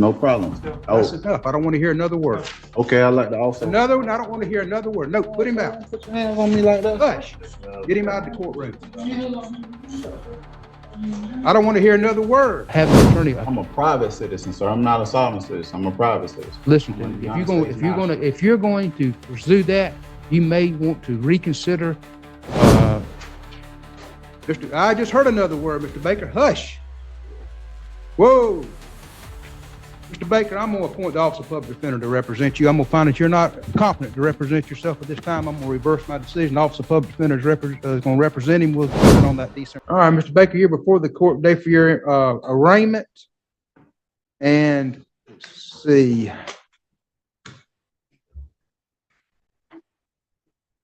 No problem. That's enough. I don't want to hear another word. Okay, I like to also. Another one? I don't want to hear another word. No, put him out. Put your hands on me like that. Hush. Get him out of the courtroom. I don't want to hear another word. Have an attorney. I'm a private citizen, sir. I'm not a sovereign citizen. I'm a private citizen. Listen to me. If you're going to pursue that, you may want to reconsider. I just heard another word, Mr. Baker. Hush. Whoa. Mr. Baker, I'm going to appoint the Office of Public Defender to represent you. I'm going to find that you're not competent to represent yourself at this time. I'm going to reverse my decision. The Office of Public Defender is going to represent him. We'll put on that December. All right, Mr. Baker, you're before the court today for your arraignment. And let's see.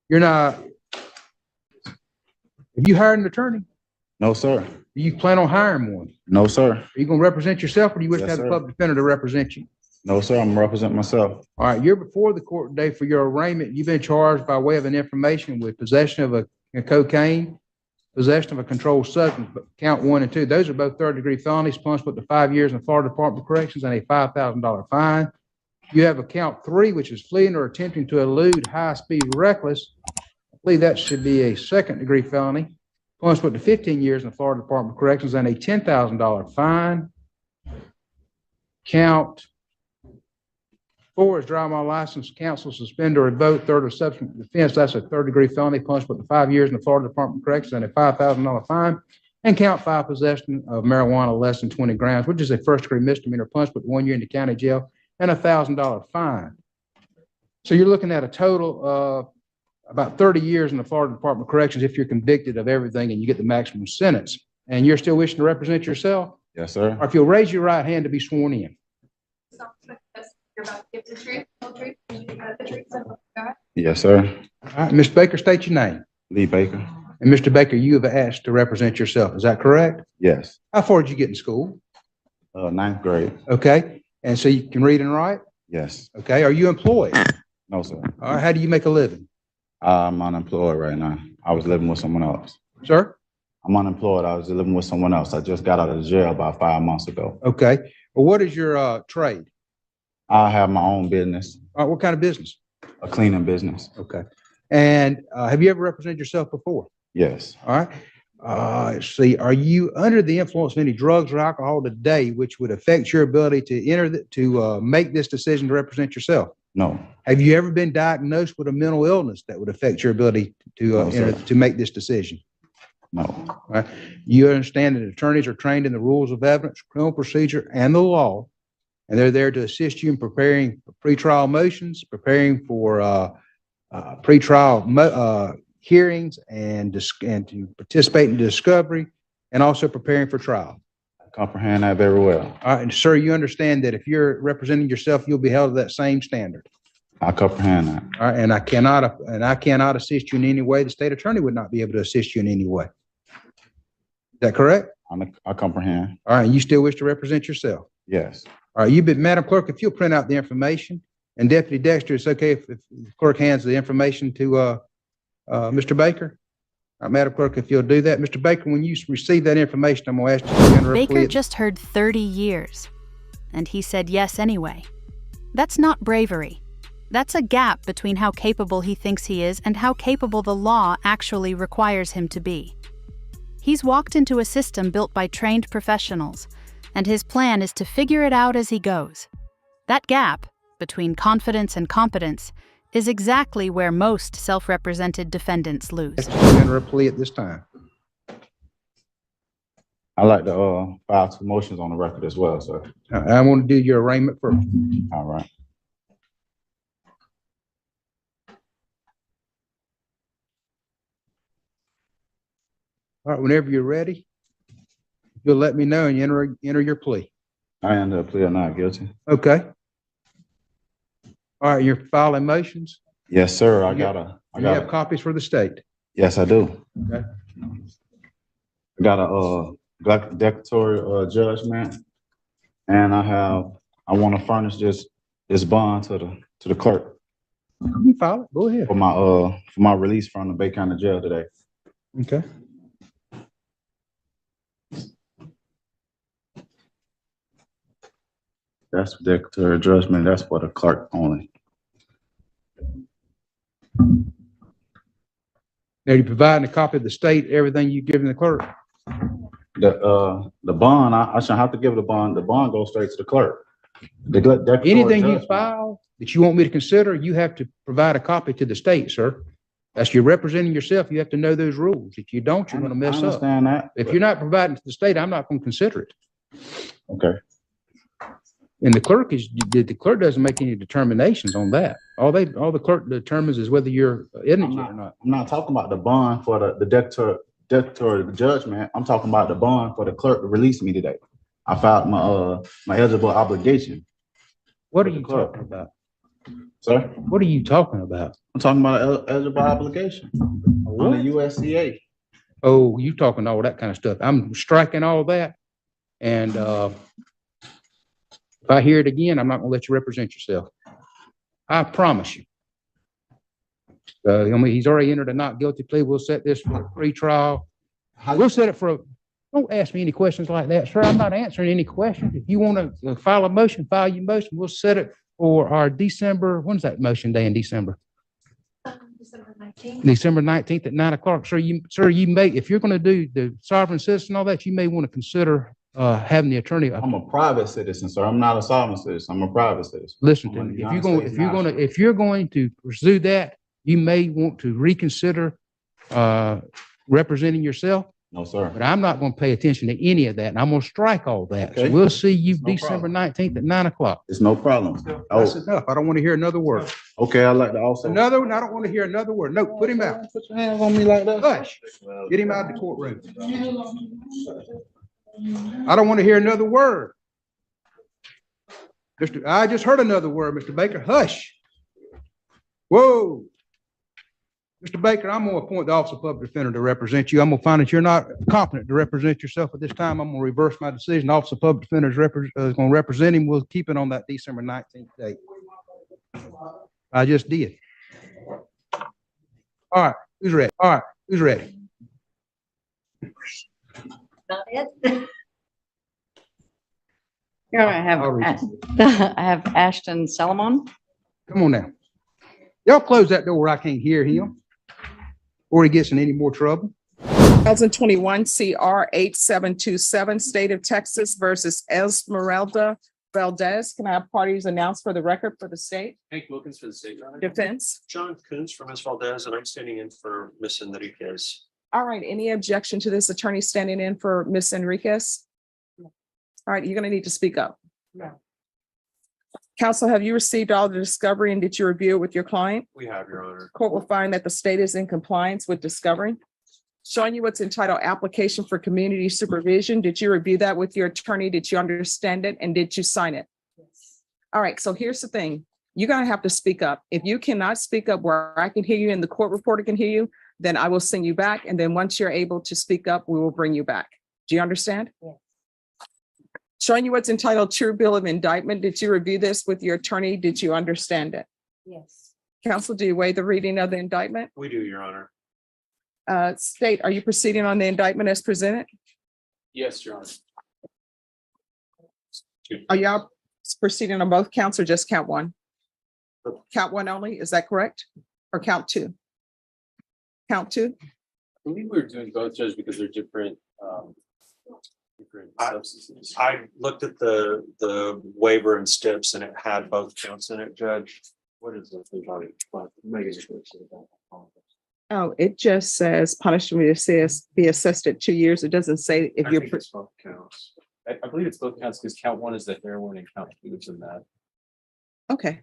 You're not. Have you hired an attorney? No, sir. Do you plan on hiring one? No, sir. Are you going to represent yourself, or do you wish to have a public defender to represent you? No, sir. I'm going to represent myself. All right. You're before the court today for your arraignment. You've been charged by way of an information with possession of a cocaine, possession of a controlled substance, but count 1 and 2. Those are both third-degree felonies, punishable to 5 years in the Florida Department of Corrections and a $5,000 fine. You have a count 3, which is fleeing or attempting to elude high-speed reckless. I believe that should be a second-degree felony, punishable to 15 years in the Florida Department of Corrections and a $10,000 fine. Count 4 is drive my license, cancel, suspend, or revoke third or subsequent offense. That's a third-degree felony, punishable to 5 years in the Florida Department of Corrections and a $5,000 fine. And count 5, possession of marijuana less than 20 grams, which is a first-degree misdemeanor, punishable to 1 year in the county jail and a $1,000 fine. So you're looking at a total of about 30 years in the Florida Department of Corrections if you're convicted of everything and you get the maximum sentence. And you're still wishing to represent yourself? Yes, sir. Or if you'll raise your right hand to be sworn in. You're about to give the truth, whole truth, the truth, so God. Yes, sir. All right, Mr. Baker, state your name. Lee Baker. And Mr. Baker, you have asked to represent yourself. Is that correct? Yes. How far did you get in school? 9th grade. Okay. And so you can read and write? Yes. Okay. Are you employed? No, sir. All right. How do you make a living? I'm unemployed right now. I was living with someone else. Sir? I'm unemployed. I was living with someone else. I just got out of jail about 5 months ago. Okay. Well, what is your trade? I have my own business. All right. What kind of business? A cleaning business. Okay. And have you ever represented yourself before? Yes. All right. Let's see. Are you under the influence of any drugs or alcohol today, which would affect your ability to make this decision to represent yourself? No. Have you ever been diagnosed with a mental illness that would affect your ability to make this decision? No. All right. You understand that attorneys are trained in the rules of evidence, criminal procedure, and the law, and they're there to assist you in preparing for pretrial motions, preparing for pretrial hearings, and to participate in discovery, and also preparing for trial. I comprehend that very well. All right, and sir, you understand that if you're representing yourself, you'll be held to that same standard. I comprehend that. All right, and I cannot assist you in any way. The state attorney would not be able to assist you in any way. Is that correct? I comprehend. All right, and you still wish to represent yourself? Yes. All right, Madam Clerk, if you'll print out the information, and Deputy Dexter, it's okay if the clerk hands the information to Mr. Baker? All right, Madam Clerk, if you'll do that. Mr. Baker, when you receive that information, I'm going to ask you to enter a plea. Baker just heard 30 years, and he said yes anyway. That's not bravery. That's a gap between how capable he thinks he is and how capable the law actually requires him to be. He's walked into a system built by trained professionals, and his plan is to figure it out as he goes. That gap between confidence and competence is exactly where most self-represented defendants lose. Enter a plea at this time. I'd like to file 2 motions on the record as well, sir. I want to do your arraignment first. All right. All right, whenever you're ready, you'll let me know and you enter your plea. I enter a plea of not guilty. Okay. All right, you're filing motions? Yes, sir. I You have copies for the state? Yes, I do. Okay. I got a declaratory judgment, and I want to furnish this bond to the clerk. You file it. Go ahead. For my release from the Bay County Jail today. Okay. That's declaratory judgment. That's for the clerk only. Now, you providing a copy of the state, everything you given the clerk? The bond, I shouldn't have to give the bond. The bond goes straight to the clerk. The declaratory Anything you judgment- file that you want me to consider, you have to provide a copy to the state, sir. That's you're representing yourself. You have to know those rules. If you don't, you're gonna I mess up. understand that. If you're not providing to the state, I'm not gonna consider it. Okay, And the clerk doesn't make any determinations on that. All the clerk determines is whether you're indigent or not. I'm not talking about the bond for the declaratory judgment. I'm talking about the bond for the clerk to release me today. I filed my eligible obligation. What are with the you clerk. talking about? Sir, What are you talking about? I'm talking about eligible obligation on the USCA. Oh, you talking all that kind of stuff. I'm striking all that. And, if I hear it again, I'm not gonna let you represent yourself. I promise you. I mean, he's already entered a not guilty plea. We'll set this for a pre-trial. We'll set it for, don't ask me any questions like that, sir. I'm not answering any questions. If you want to file a motion, file your motion. We'll set it for our December, when's that motion day in December? December 19th. December 19th at 9 o'clock. Sir, you may, if you're going to do the sovereign citizen, all that, you may want to consider having the attorney. I'm a private citizen, sir. I'm not a sovereign citizen. I'm a private citizen. Listen I'm to a me. If United you're States going, national. if you're going to pursue that, you may want to reconsider representing yourself, No, sir. but I'm not going to pay attention to any of that. And I'm going to strike all that. So Okay. we'll see you No December problem. 19th at 9 o'clock. It's no problem. That's Oh, enough. I don't want to hear another word. okay. I like to also. Another one, I don't want to hear another word. No, put him out. Put your hands on me like that. Hush. Get him out of the courtroom. I don't want to hear another word. I just heard another word, Mr. Baker. Hush. Whoa. Mr. Baker, I'm going to appoint the Office of Public Defender to represent you. I'm going to find that you're not competent to represent yourself at this time. I'm going to reverse my decision. The Office of Public Defender is going to represent him. We'll keep it on that December 19th date. I just did. All right, who's ready? All right, who's ready? Not it. Here I have, I'll read I have Ashton Solomon. Come on now. Y'all close that door where I can't hear him or he gets in any more trouble. 2021 CR 8727, State of Texas versus Esmeralda Valdez. Can I have parties announced for the record for the state? Hank Wilkins for the state. Your Honor. Defense. John Coons for Ms. Valdez, and I'm standing in for Ms. Enriquez. All right, any objection to this attorney standing in for Ms. Enriquez? All right, you're gonna need to speak up. No. Counsel, have you received all the discovery and did you review it with your client? We have, Your Honor. Court will find that the state is in compliance with discovery. Showing you what's entitled application for community supervision. Did you review that with your attorney? Did you understand it? And did you sign it? Yes. All right, so here's the thing. You're gonna have to speak up. If you cannot speak up where I can hear you and the court reporter can hear you, then I will send you back. And then once you're able to speak up, we will bring you back. Do you understand? Yes. Showing you what's entitled true bill of indictment. Did you review this with your attorney? Did you understand it? Yes. Counsel, do you waive the reading of the indictment? We do, Your Honor. State, are you proceeding on the indictment as presented? Yes, Your Honor. Are y'all proceeding on both counts or just count one? Count one only, is that correct? Or count two? Count two? I believe we were doing both, Judge, because they're different substances. I looked at the waiver and steps and it had both counts in it, Judge. What is it? Oh, it just says punishment says be assessed at 2 years. It doesn't say if I you're, think it's both counts. I believe it's both counts because count one is the heroin and count two is in that. okay.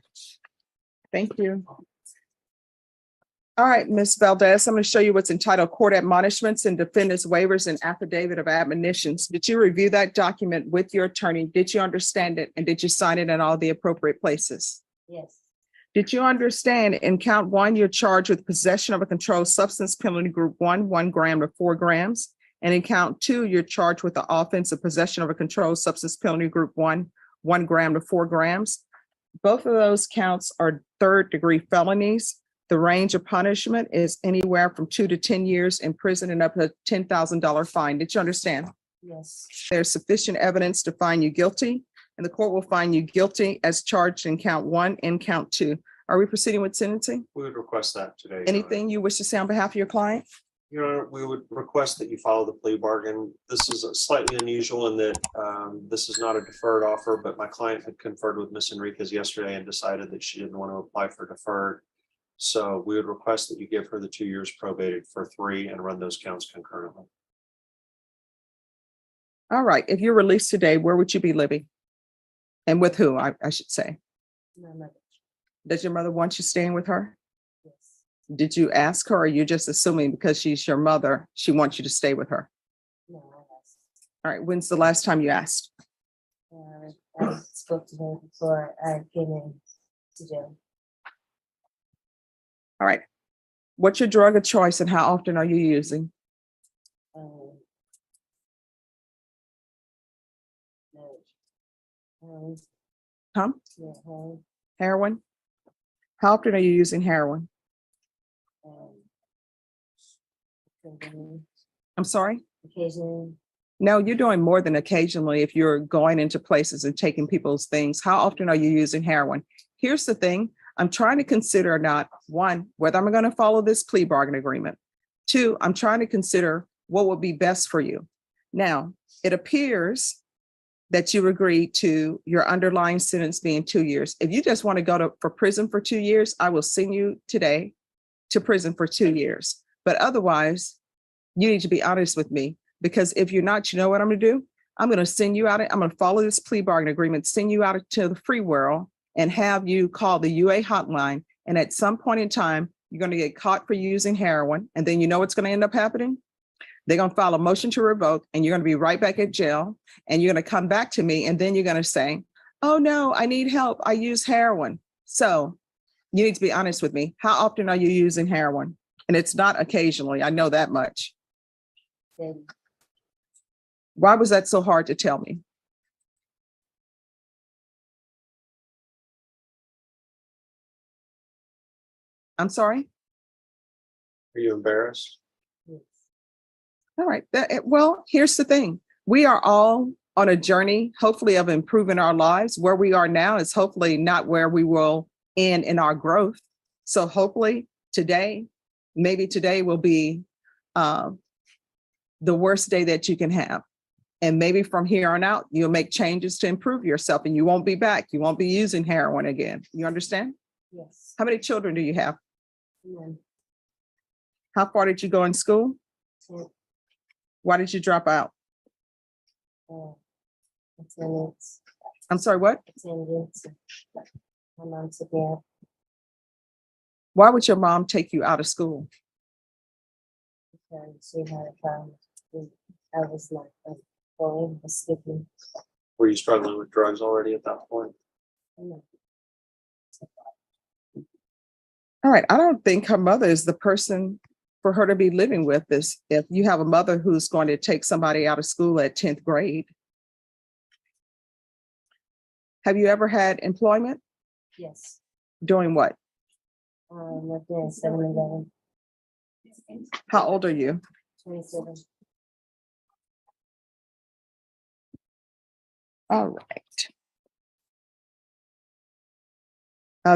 Thank you. All right, Ms. Valdez, I'm going to show you what's entitled court admonishments and defendants waivers and affidavit of admonitions. Did you review that document with your attorney? Did you understand it? And did you sign it in all the appropriate places? Yes. Did you understand in count one, you're charged with possession of a controlled substance penalty group 1 gram to 4 grams. And in count two, you're charged with the offense of possession of a controlled substance penalty group 1 gram to 4 grams. Both of those counts are third-degree felonies. The range of punishment is anywhere from 2 to 10 years in prison and up to a $10,000 fine. Did you understand? Yes. There's sufficient evidence to find you guilty. and the court will find you guilty as charged in count 1 and count 2. Are we proceeding with sentencing? We would request that today. Your Honor. Anything you wish to say on behalf of your client? Your Honor, we would request that you follow the plea bargain. This is slightly unusual in that this is not a deferred offer, but my client had conferred with Ms. Enriquez yesterday and decided that she didn't want to apply for deferred. So we would request that you give her the 2 years probated for 3 and run those counts concurrently. All right, if you're released today, where would you be living? And with who, I should say? My mother. Does your mother want you staying with her? Yes. Did you ask her, or are you just assuming because she's your mother, she wants you to stay with her? No, I asked. All right, when's the last time you asked? I spoke to her before I came in to jail. All right. What's your drug of choice and how often are you using? No. Huh? Yeah, no. Heroin? How often are you using heroin? I'm sorry? Occasionally, No, you're doing more than occasionally if you're going into places and taking people's things. How often are you using heroin? Here's the thing. I'm trying to consider not, 1, whether I'm going to follow this plea bargain agreement. 2, I'm trying to consider what would be best for you. Now, it appears that you agreed to your underlying sentence being 2 years. If you just want to go for prison for 2 years, I will send you today to prison for 2 years. But otherwise, you need to be honest with me, because if you're not, you know what I'm going to do? I'm going to send you out. I'm going to follow this plea bargain agreement, send you out to the free world and have you call the UA hotline. And at some point in time, you're going to get caught for using heroin. And then you know what's going to end up happening? They're going to file a motion to revoke and you're going to be right back at jail. And you're going to come back to me. And then you're going to say, oh no, I need help. I use heroin. So you need to be honest with me. How often are you using heroin? And it's not occasionally. I know that much. then Why was that so hard to tell me? I'm sorry? Are you embarrassed? yes. All right. Well, here's the thing. We are all on a journey, hopefully, of improving our lives. Where we are now is hopefully not where we will end in our growth. So hopefully today, maybe today will be the worst day that you can have. And maybe from here on out, you'll make changes to improve yourself and you won't be back. You won't be using heroin again. You understand? Yes. How many children do you have? None. How far did you go in school? Ten- Why did you drop out? Attendance. I'm sorry, what? Attendance. My mom took me out. Why would your mom take you out of school? Because she had a problem. I was not going, was skipping. Were you struggling with drugs already at that point? No. All right, I don't think her mother is the person for her to be living with this. If you have a mother who's going to take somebody out of school at 10th grade. Have you ever had employment? Yes. Doing what? Worked in 7-Eleven, How old are you? 27. All right.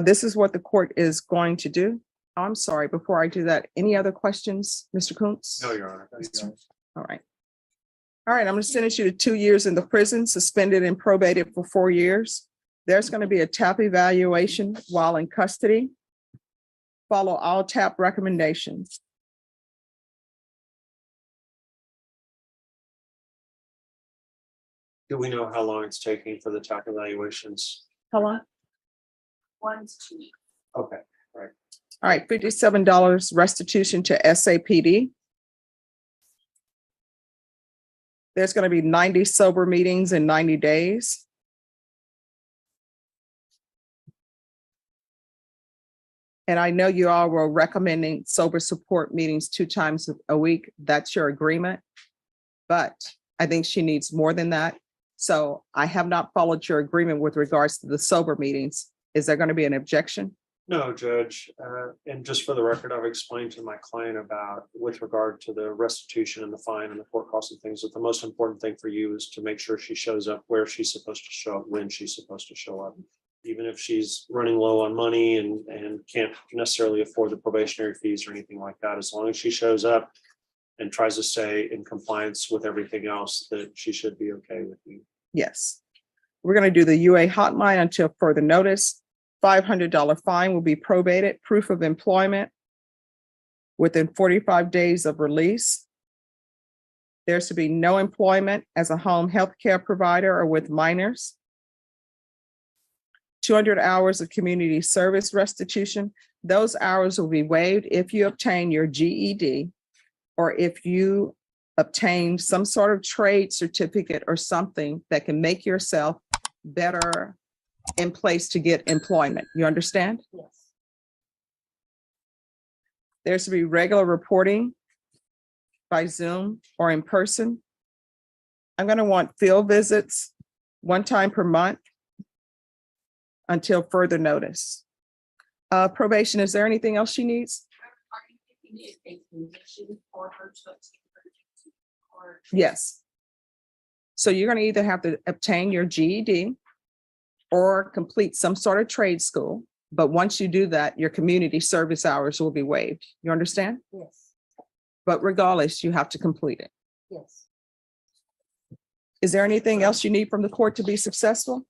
This is what the court is going to do. I'm sorry, before I do that, any other questions, Mr. Kuntz? No, Your Honor. Thank you. All right. All right, I'm going to sentence you to 2 years in the prison, suspended and probated for 4 years. There's going to be a TAP evaluation while in custody. Follow all TAP recommendations. Do we know how long it's taking for the TAC evaluations? How long? 1 to 2. Okay. All right, $57 restitution to SAPD. There's going to be 90 sober meetings in 90 days. And I know you all were recommending sober support meetings 2 times a week. That's your agreement. But I think she needs more than that. So I have not followed your agreement with regards to the sober meetings. Is there going to be an objection? No, Judge, and just for the record, I've explained to my client about, with regard to the restitution and the fine and the court costs and things, that the most important thing for you is to make sure she shows up where she's supposed to show up, when she's supposed to show up. Even if she's running low on money and can't necessarily afford the probationary fees or anything like that, as long as she shows up and tries to stay in compliance with everything else, that she should be okay with you. Yes. We're going to do the UA hotline until further notice. $500 fine will be probated, proof of employment within 45 days of release. There's to be no employment as a home health care provider or with minors. 200 hours of community service restitution. Those hours will be waived if you obtain your GED or if you obtain some sort of trade certificate or something that can make yourself better in place to get employment. You understand? Yes. There's to be regular reporting by Zoom or in person. I'm going to want field visits 1 time per month until further notice. Probation, is there anything else she needs? Yes. So you're going to either have to obtain your GED or complete some sort of trade school. But once you do that, your community service hours will be waived. You understand? Yes. But regardless, you have to complete it. Yes. Is there anything else you need from the court to be successful?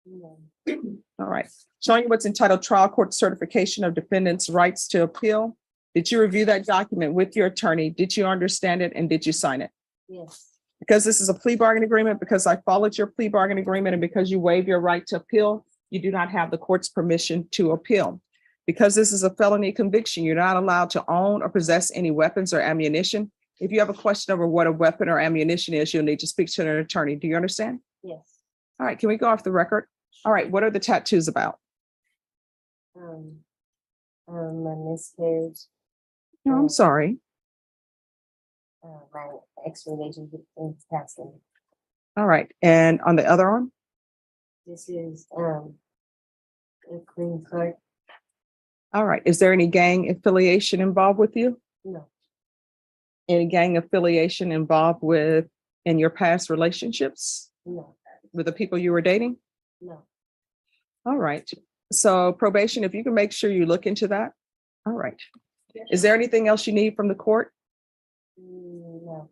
No. All right. Showing you what's entitled Trial Court Certification of Defendants' Rights to Appeal. Did you review that document with your attorney? Did you understand it and did you sign it? Yes. Because this is a plea bargain agreement, because I followed your plea bargain agreement, and because you waive your right to appeal, you do not have the court's permission to appeal. Because this is a felony conviction, you're not allowed to own or possess any weapons or ammunition. If you have a question over what a weapon or ammunition is, you'll need to speak to an attorney. Do you understand? Yes. All right, can we go off the record? All right, what are the tattoos about? My miscarriage, No, I'm sorry. my ex-relationship is passing. All right, and on the other arm? This is, a clean card. All right, is there any gang affiliation involved with you? No, Any gang affiliation involved with in your past relationships no, with the people you were dating? no. All right, so probation, if you can make sure you look into that. All right. Is there anything else you need from the court? No.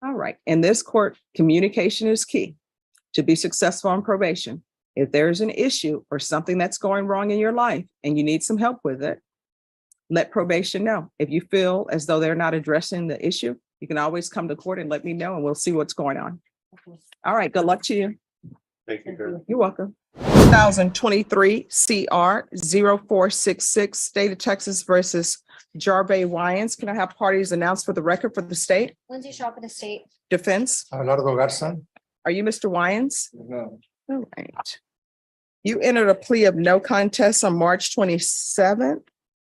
All right, in this court, communication is key to be successful on probation. If there's an issue or something that's going wrong in your life and you need some help with it, let probation know. If you feel as though they're not addressing the issue, you can always come to court and let me know and we'll see what's going on. Okay. All right, good luck to you. Thank you, Kurt. You're welcome. 2023 CR 0466, State of Texas versus Jarbe Wyans. Can I have parties announced for the record for the state? Lindsay Shaw for the state. Defense, Abelardo Garza. are you Mr. Wyans? No. All right. You entered a plea of no contest on March 27th.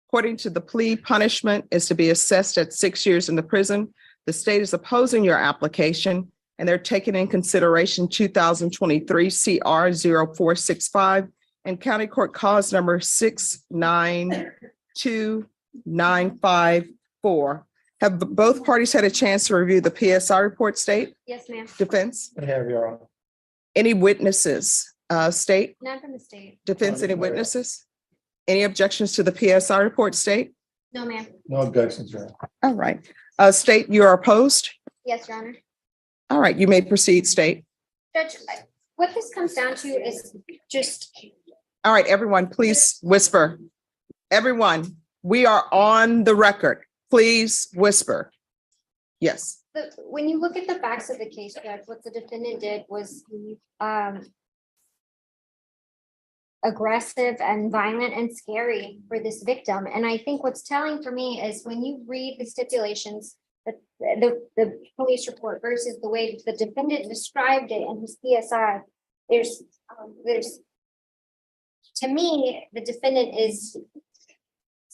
According to the plea, punishment is to be assessed at 6 years in the prison. The state is opposing your application and they're taking in consideration 2023 CR 0465 and County Court Cause number 692954. Have both parties had a chance to review the PSI report, state? Yes, ma'am. Defense? I have your honor. Any witnesses? State? None from the state. Defense, any witnesses? Any objections to the PSI report, state? No, ma'am. No objections, your honor. All right. State, you are opposed? Yes, Your Honor. All right, you may proceed, state. Judge, what this comes down to is just, All right, everyone, please whisper. Everyone, we are on the record. Please whisper. Yes. when you look at the facts of the case, Judge, what the defendant did was aggressive and violent and scary for this victim. And I think what's telling for me is when you read the stipulations, the police report versus the way the defendant described it in his PSI, there's to me, the defendant is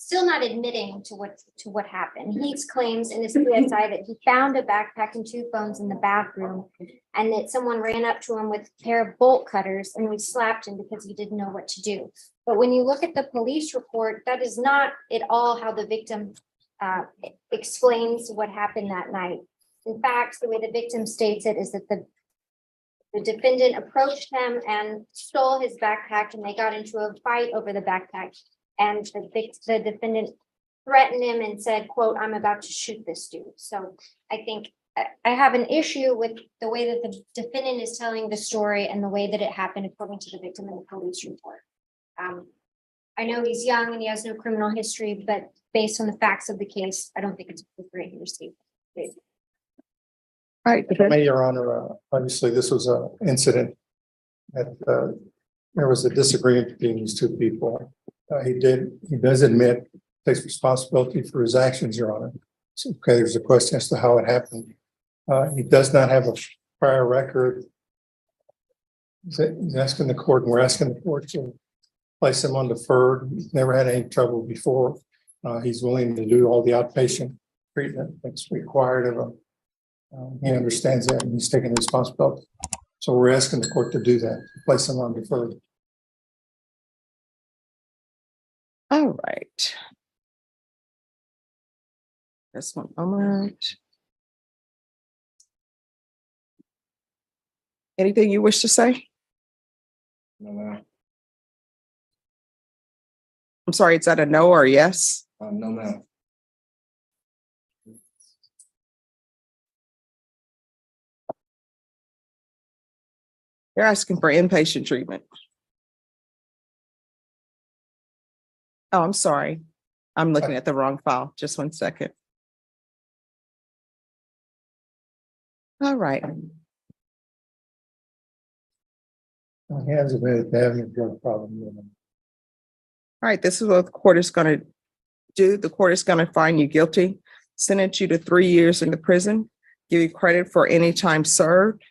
still not admitting to what happened. He claims in his PSI that he found a backpack and 2 phones in the bathroom, and that someone ran up to him with a pair of bolt cutters and we slapped him because he didn't know what to do. But when you look at the police report, that is not at all how the victim explains what happened that night. In fact, the way the victim states it is that the defendant approached him and stole his backpack, and they got into a fight over the backpack. And the defendant threatened him and said, quote, "I'm about to shoot this dude." So I think I have an issue with the way that the defendant is telling the story and the way that it happened according to the victim in the police report. I know he's young and he has no criminal history, but based on the facts of the case, I don't think it's appropriate to receive. All right, May, Your Honor, obviously, this was an incident that there was a disagreement between these two people. He does admit, takes responsibility for his actions, Your Honor. So, okay, there's a question as to how it happened. He does not have a prior record. He's asking the court, and we're asking the court to place him on deferred. He's never had any trouble before. He's willing to do all the outpatient treatment that's required of him. He understands that, and he's taking responsibility. So we're asking the court to do that, to place him on deferred. all right. Just one moment. Anything you wish to say? No, ma'am. I'm sorry, is that a no or a yes? No, ma'am. You're asking for inpatient treatment. Oh, I'm sorry. I'm looking at the wrong file. Just one second. All right. He hasn't admitted to having a drug problem. All right, this is what the court is going to do. The court is going to find you guilty, sentence you to 3 years in the prison, give you credit for any time served,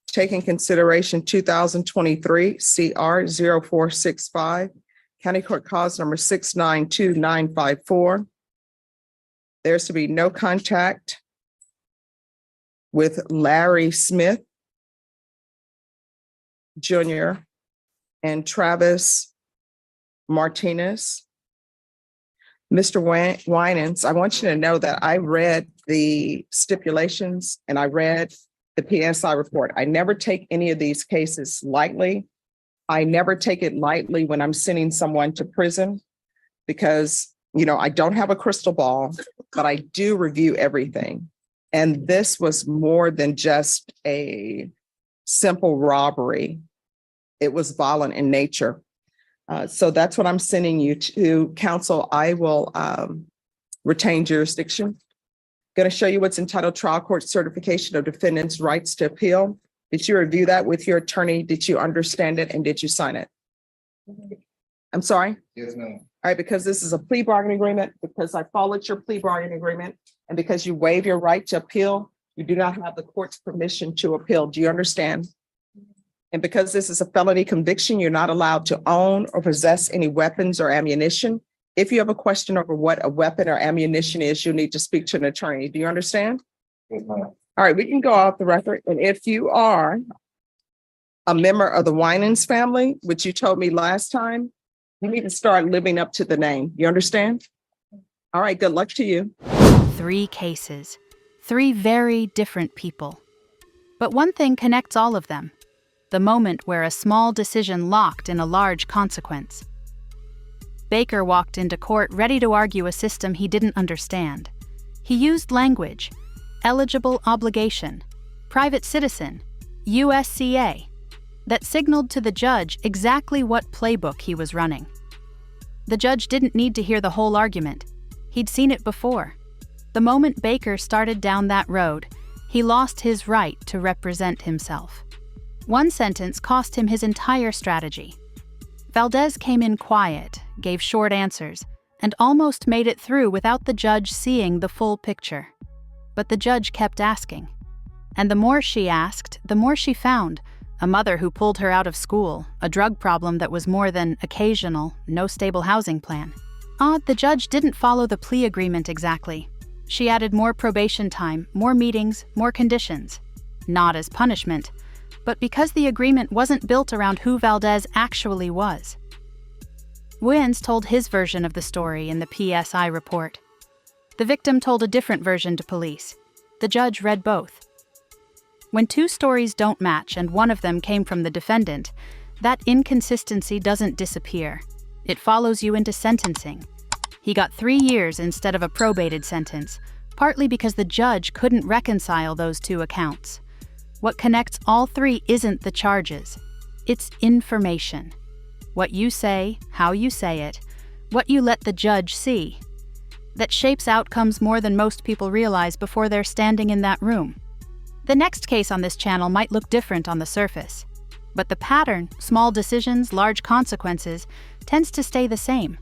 take in consideration 2023 CR 0465, County Court Cause number 692954. There's to be no contact with Larry Smith Jr. and Travis Martinez. Mr. Winans, I want you to know that I read the stipulations and I read the PSI report. I never take any of these cases lightly. I never take it lightly when I'm sending someone to prison because, you know, I don't have a crystal ball, but I do review everything. And this was more than just a simple robbery. It was violent in nature. So that's what I'm sending you to. Counsel, I will retain jurisdiction. Going to show you what's entitled Trial Court Certification of Defendants' Rights to Appeal. Did you review that with your attorney? Did you understand it? And did you sign it? I'm sorry? Yes, ma'am. All right, because this is a plea bargaining agreement, because I followed your plea bargaining agreement, and because you waive your right to appeal, you do not have the court's permission to appeal. Do you understand? And because this is a felony conviction, you're not allowed to own or possess any weapons or ammunition. If you have a question over what a weapon or ammunition is, you need to speak to an attorney. Do you understand? Yes, ma'am. All right, we can go off the record. And if you are a member of the Winans family, which you told me last time, you need to start living up to the name. You understand? All right, good luck to you. 3 cases, 3 very different people. But one thing connects all of them: the moment where a small decision locked in a large consequence. Baker walked into court ready to argue a system he didn't understand. He used language: eligible obligation, private citizen, USCA, that signaled to the judge exactly what playbook he was running. The judge didn't need to hear the whole argument. He'd seen it before. The moment Baker started down that road, he lost his right to represent himself. One sentence cost him his entire strategy. Valdez came in quiet, gave short answers, and almost made it through without the judge seeing the full picture. But the judge kept asking. And the more she asked, the more she found: a mother who pulled her out of school, a drug problem that was more than occasional, no stable housing plan, odd the judge didn't follow the plea agreement exactly. She added more probation time, more meetings, more conditions. Not as punishment, but because the agreement wasn't built around who Valdez actually was. Wins told his version of the story in the PSI report. The victim told a different version to police. The judge read both. When two stories don't match and one of them came from the defendant, that inconsistency doesn't disappear. It follows you into sentencing. He got 3 years instead of a probated sentence, partly because the judge couldn't reconcile those two accounts. What connects all three isn't the charges. It's information. What you say, how you say it, what you let the judge see. That shapes outcomes more than most people realize before they're standing in that room. The next case on this channel might look different on the surface, but the pattern, small decisions, large consequences, tends to stay the same.